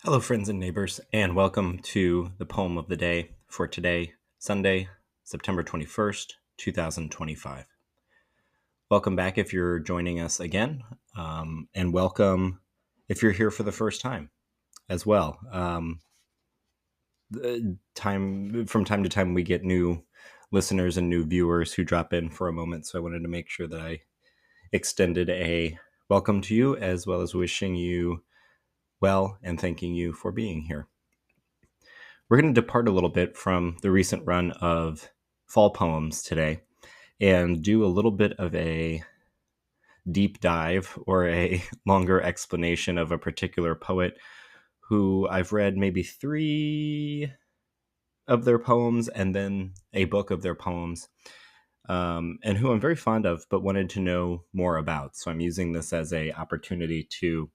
Hello, friends and neighbors, and welcome to the poem of the day for today, Sunday, September 21st, 2025. Welcome back if you're joining us again, and welcome if you're here for the first time as well. From time to time, we get new listeners and new viewers who drop in for a moment, so I wanted to make sure that I extended a welcome to you as well as wishing you well and thanking you for being here. We're going to depart a little bit from the recent run of fall poems today and do a little bit of a deep dive or a longer explanation of a particular poet who I've read maybe 3 of their poems and then a book of their poems, and who I'm very fond of but wanted to know more about. So I'm using this as an opportunity to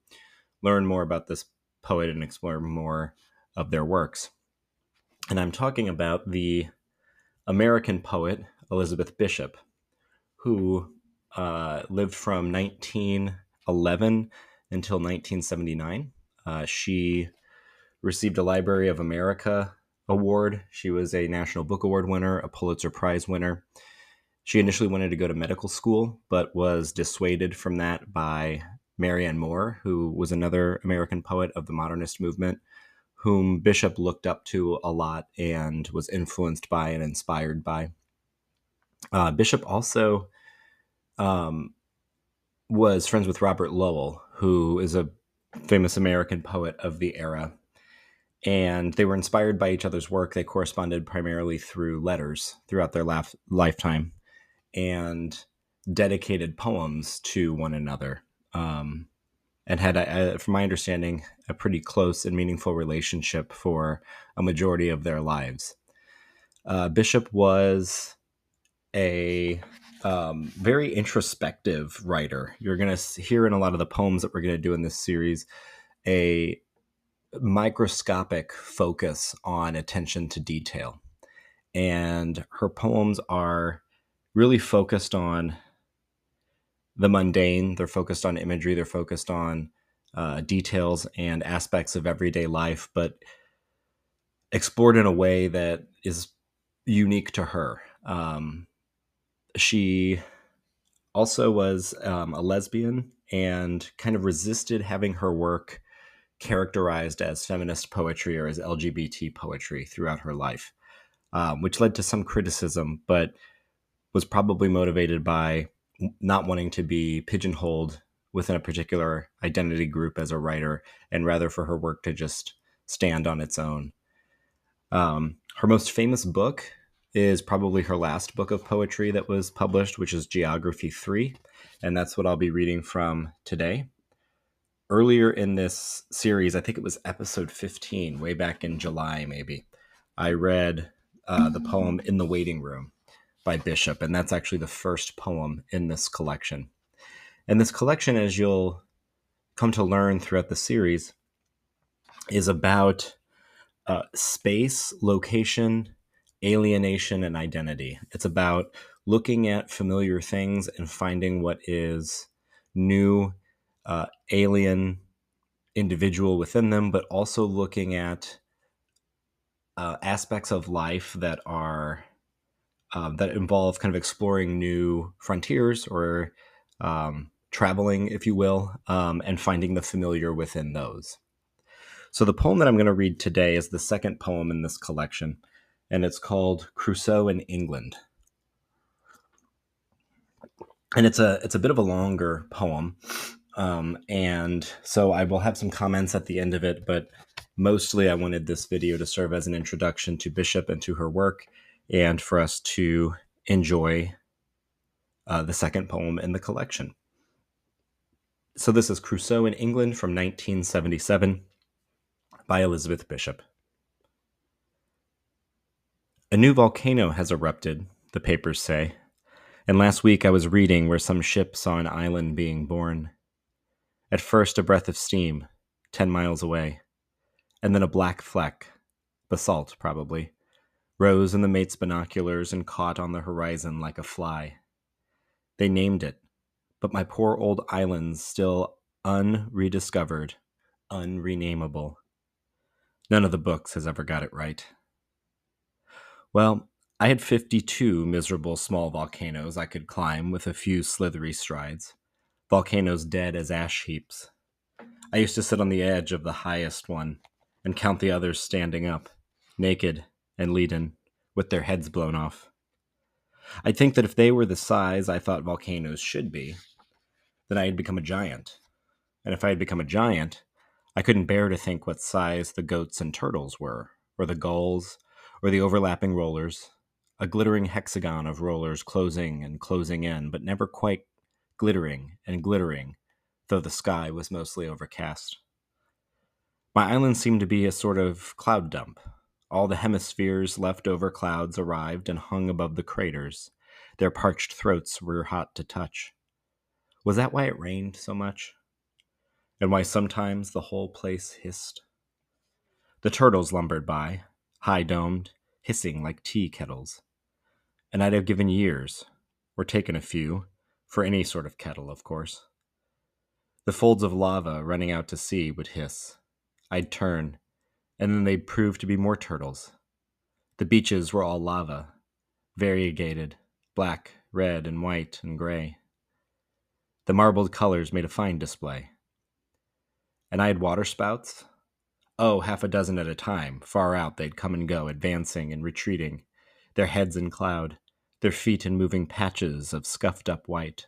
learn more about this poet and explore more of their works. And I'm talking about the American poet Elizabeth Bishop, who lived from 1911 until 1979. She received a Library of America award. She was a National Book Award winner, a Pulitzer Prize winner. She initially wanted to go to medical school, but was dissuaded from that by Marianne Moore, who was another American poet of the modernist movement, whom Bishop looked up to a lot and was influenced by and inspired by. Bishop also was friends with Robert Lowell, who is a famous American poet of the era. And they were inspired by each other's work. They corresponded primarily through letters throughout their lifetime and dedicated poems to one another. And had, from my understanding, a pretty close and meaningful relationship for a majority of their lives. Bishop was a very introspective writer. You're going to hear in a lot of the poems that we're going to do in this series a microscopic focus on attention to detail. And her poems are really focused on the mundane. They're focused on imagery. They're focused on details and aspects of everyday life, but explored in a way that is unique to her. She also was a lesbian and kind of resisted having her work characterized as feminist poetry or as LGBT poetry throughout her life, which led to some criticism, but was probably motivated by not wanting to be pigeonholed within a particular identity group as a writer, and rather for her work to just stand on its own. Her most famous book is probably her last book of poetry that was published, which is Geography 3, and that's what I'll be reading from today. Earlier in this series, I think it was episode 15, way back in July maybe, I read the poem In the Waiting Room by Bishop, and that's actually the first poem in this collection. And this collection, as you'll come to learn throughout the series, is about space, location, alienation, and identity. It's about looking at familiar things and finding what is new, alien, individual within them, but also looking at aspects of life that are that involve kind of exploring new frontiers or traveling, if you will, and finding the familiar within those. So the poem that I'm going to read today is the second poem in this collection, and it's called Crusoe in England. And it's a bit of a longer poem, and so I will have some comments at the end of it, but mostly I wanted this video to serve as an introduction to Bishop and to her work, and for us to enjoy the second poem in the collection. So this is Crusoe in England from 1977 by Elizabeth Bishop. A new volcano has erupted, the papers say, and last week I was reading where some ship saw an island being born. At first a breath of steam, 10 miles away, and then a black fleck, basalt probably, rose in the mate's binoculars and caught on the horizon like a fly. They named it, but my poor old island's still unrediscovered, unrenamable. None of the books has ever got it right. Well, I had 52 miserable small volcanoes I could climb with a few slithery strides. Volcanoes dead as ash heaps. I used to sit on the edge of the highest one and count the others standing up, naked and leaden, with their heads blown off. I'd think that if they were the size I thought volcanoes should be, then I had become a giant. And if I had become a giant, I couldn't bear to think what size the goats and turtles were, or the gulls, or the overlapping rollers, a glittering hexagon of rollers closing and closing in, but never quite glittering and glittering, though the sky was mostly overcast. My island seemed to be a sort of cloud dump. All the hemispheres' leftover clouds arrived and hung above the craters. Their parched throats were hot to touch. Was that why it rained so much? And why sometimes the whole place hissed? The turtles lumbered by, high-domed, hissing like tea kettles. And I'd have given years, or taken a few, for any sort of kettle, of course. The folds of lava running out to sea would hiss. I'd turn, and then they'd prove to be more turtles. The beaches were all lava, variegated, black, red, and white, and gray. The marbled colors made a fine display. And I had waterspouts? Oh, half a dozen at a time. Far out they'd come and go, advancing and retreating, their heads in cloud, their feet in moving patches of scuffed-up white.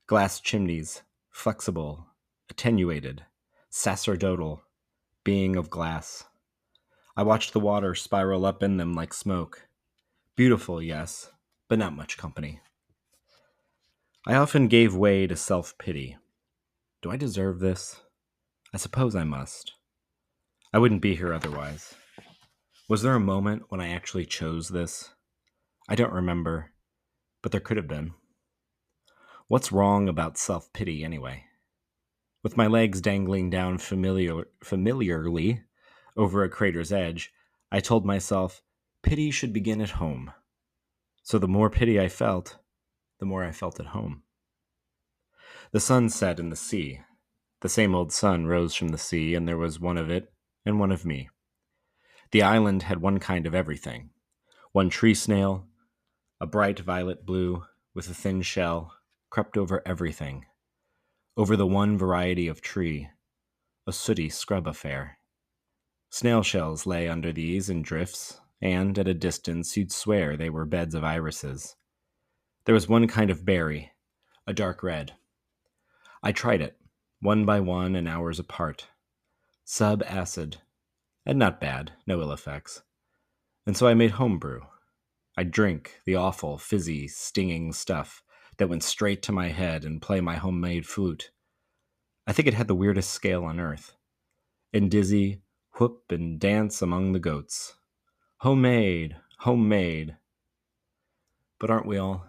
Glass chimneys, flexible, attenuated, sacerdotal, being of glass. I watched the water spiral up in them like smoke. Beautiful, yes, but not much company. I often gave way to self-pity. Do I deserve this? I suppose I must. I wouldn't be here otherwise. Was there a moment when I actually chose this? I don't remember, but there could have been. What's wrong about self-pity, anyway? With my legs dangling down familiarly over a crater's edge, I told myself, pity should begin at home. So the more pity I felt, the more I felt at home. The sun set in the sea. The same old sun rose from the sea, and there was one of it and one of me. The island had one kind of everything. One tree snail, a bright violet blue, with a thin shell, crept over everything. Over the one variety of tree, a sooty scrub affair. Snail shells lay under these in drifts, and at a distance you'd swear they were beds of irises. There was one kind of berry, a dark red. I tried it, one by one and hours apart. Sub-acid, and not bad, no ill effects. And so I made home brew. I'd drink the awful, fizzy, stinging stuff that went straight to my head and play my homemade flute. I think it had the weirdest scale on earth. And dizzy, whoop and dance among the goats. Homemade, homemade. But aren't we all?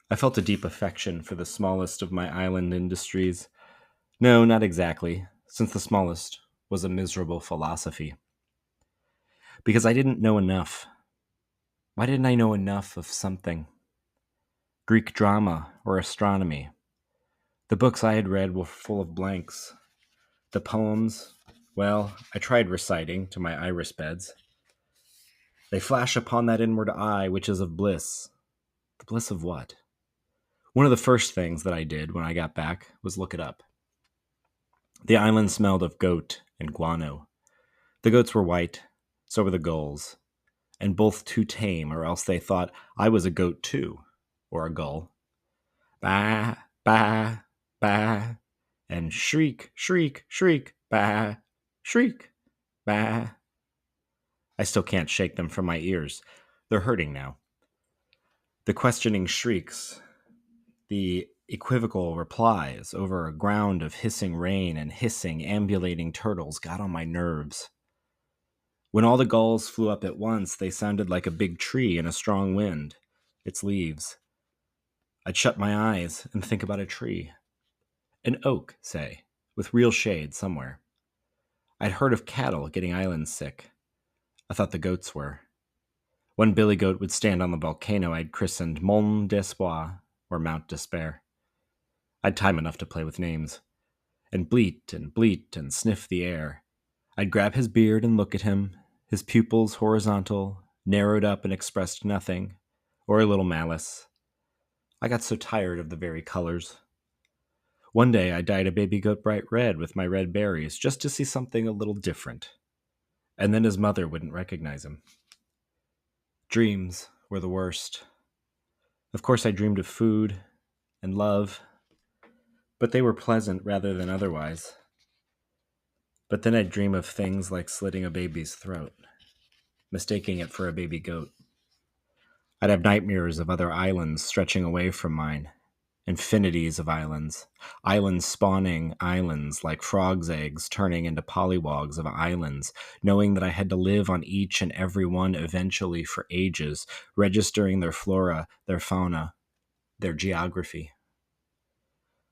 I felt a deep affection for the smallest of my island industries. No, not exactly, since the smallest was a miserable philosophy. Because I didn't know enough. Why didn't I know enough of something? Greek drama or astronomy. The books I had read were full of blanks. The poems, well, I tried reciting to my iris beds. They flash upon that inward eye which is of bliss. The bliss of what? One of the first things that I did when I got back was look it up. The island smelled of goat and guano. The goats were white, so were the gulls, and both too tame, or else they thought I was a goat too, or a gull. Bah, bah, bah, and shriek, shriek, shriek, bah, shriek, bah. I still can't shake them from my ears. They're hurting now. The questioning shrieks, the equivocal replies over a ground of hissing rain and hissing, ambulating turtles got on my nerves. When all the gulls flew up at once, they sounded like a big tree in a strong wind, its leaves. I'd shut my eyes and think about a tree. An oak, say, with real shade somewhere. I'd heard of cattle getting island sick. I thought the goats were. One billy goat would stand on the volcano I'd christened Mont d'Espoir, or Mount Despair. I'd time enough to play with names, and bleat and sniff the air. I'd grab his beard and look at him, his pupils horizontal, narrowed up and expressed nothing, or a little malice. I got so tired of the very colors. One day I dyed a baby goat bright red with my red berries just to see something a little different. And then his mother wouldn't recognize him. Dreams were the worst. Of course, I dreamed of food and love, but they were pleasant rather than otherwise. But then I'd dream of things like slitting a baby's throat, mistaking it for a baby goat. I'd have nightmares of other islands stretching away from mine, infinities of islands, islands spawning islands like frogs' eggs turning into pollywogs of islands, knowing that I had to live on each and every one eventually for ages, registering their flora, their fauna, their geography.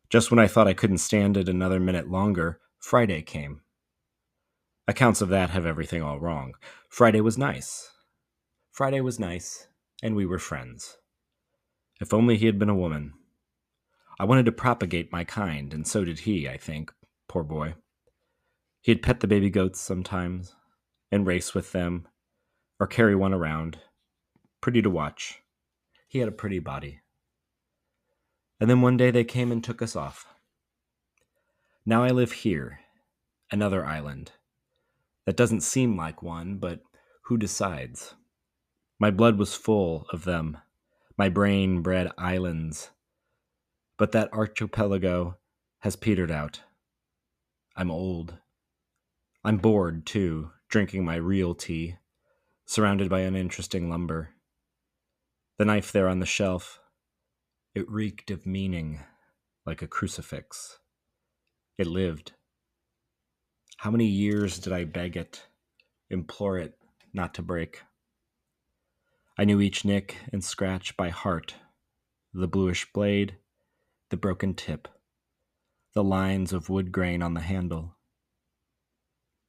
Just when I thought I couldn't stand it another minute longer, Friday came. Accounts of that have everything all wrong. Friday was nice. Friday was nice, and we were friends. If only he had been a woman. I wanted to propagate my kind, and so did he, I think, poor boy. He'd pet the baby goats sometimes, and race with them, or carry one around. Pretty to watch. He had a pretty body. And then one day they came and took us off. Now I live here, another island. That doesn't seem like one, but who decides? My blood was full of them. My brain bred islands. But that archipelago has petered out. I'm old. I'm bored, too, drinking my real tea, surrounded by uninteresting lumber. The knife there on the shelf, it reeked of meaning, like a crucifix. It lived. How many years did I beg it, implore it not to break? I knew each nick and scratch by heart, the bluish blade, the broken tip, the lines of wood grain on the handle.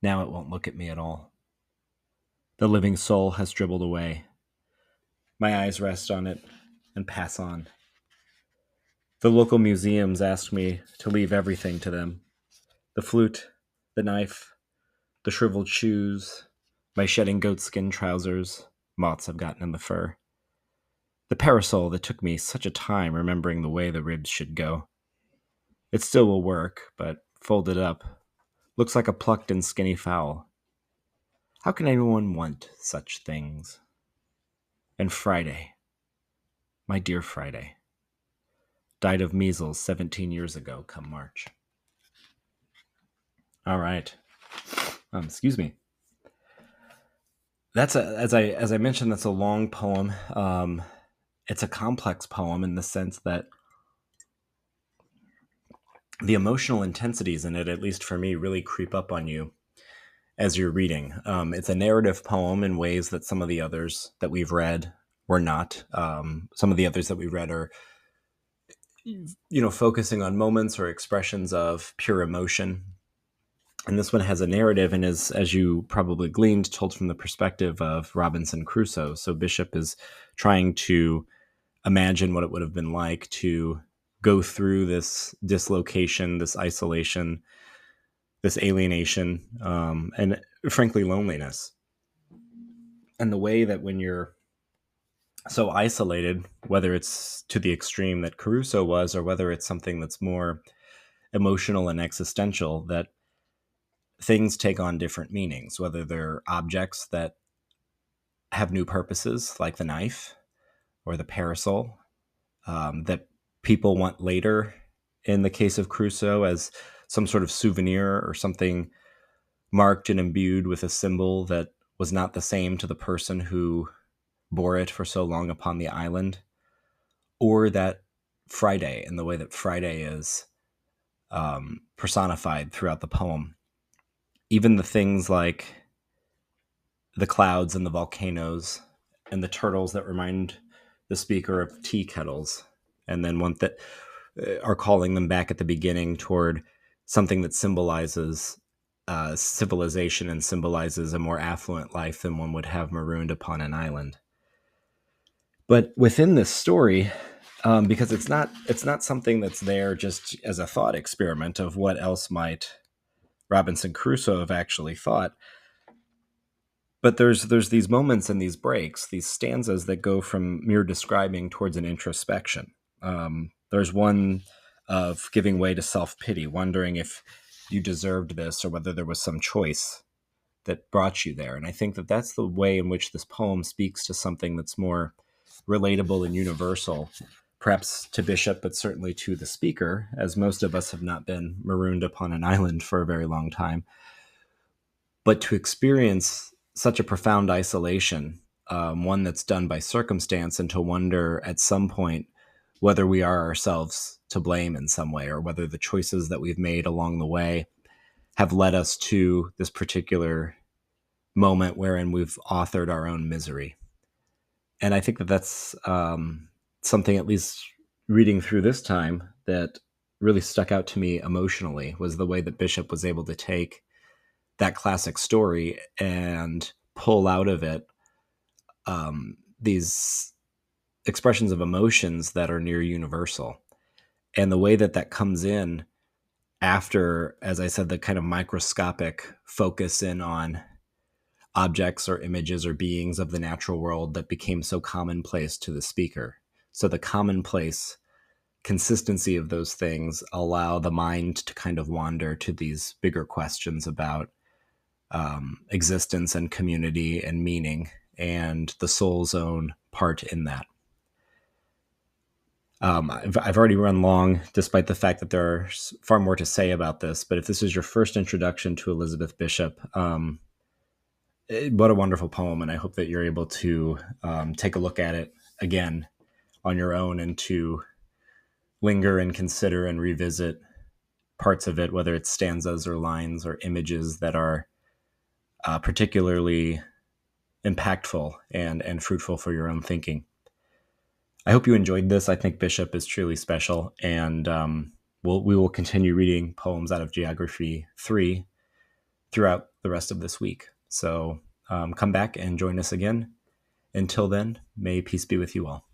Now it won't look at me at all. The living soul has dribbled away. My eyes rest on it and pass on. The local museums ask me to leave everything to them. The flute, the knife, the shriveled shoes, my shedding goatskin trousers, moths have gotten in the fur. The parasol that took me such a time remembering the way the ribs should go. It still will work, but folded up, looks like a plucked and skinny fowl. How can anyone want such things? And Friday, my dear Friday, died of measles 17 years ago come March. All right. Excuse me. That's as I mentioned, that's a long poem. It's a complex poem in the sense that the emotional intensities in it, at least for me, really creep up on you as you're reading. It's a narrative poem in ways that some of the others that we've read were not. Some of the others that we read are, focusing on moments or expressions of pure emotion. And this one has a narrative and is, as you probably gleaned, told from the perspective of Robinson Crusoe. So Bishop is trying to imagine what it would have been like to go through this dislocation, this isolation, this alienation, and frankly, loneliness. And the way that when you're so isolated, whether it's to the extreme that Crusoe was, or whether it's something that's more emotional and existential, that things take on different meanings, whether they're objects that have new purposes, like the knife or the parasol, that people want later, in the case of Crusoe, as some sort of souvenir or something marked and imbued with a symbol that was not the same to the person who bore it for so long upon the island, or that Friday and the way that Friday is personified throughout the poem. Even the things like the clouds and the volcanoes and the turtles that remind the speaker of tea kettles, and then one that are calling them back at the beginning toward something that symbolizes civilization and symbolizes a more affluent life than one would have marooned upon an island. But within this story, because it's not something that's there just as a thought experiment of what else might Robinson Crusoe have actually thought. But there's these moments and these breaks, these stanzas that go from mere describing towards an introspection. There's one of giving way to self-pity, wondering if you deserved this or whether there was some choice that brought you there. And I think that that's the way in which this poem speaks to something that's more relatable and universal, perhaps to Bishop, but certainly to the speaker, as most of us have not been marooned upon an island for a very long time. But to experience such a profound isolation, one that's done by circumstance, and to wonder at some point whether we are ourselves to blame in some way, or whether the choices that we've made along the way have led us to this particular moment wherein we've authored our own misery. And I think that that's something, at least reading through this time, that really stuck out to me emotionally, was the way that Bishop was able to take that classic story and pull out of it these expressions of emotions that are near universal. And the way that that comes in after, as I said, the kind of microscopic focus in on objects or images or beings of the natural world that became so commonplace to the speaker. So the commonplace consistency of those things allow the mind to kind of wander to these bigger questions about existence and community and meaning and the soul's own part in that. I've already run long, despite the fact that there's far more to say about this. But if this is your first introduction to Elizabeth Bishop, what a wonderful poem. And I hope that you're able to take a look at it again on your own and to linger and consider and revisit parts of it, whether it's stanzas or lines or images that are particularly impactful and fruitful for your own thinking. I hope you enjoyed this. I think Bishop is truly special, and we will continue reading poems out of Geography 3 throughout the rest of this week. So come back and join us again. Until then, may peace be with you all.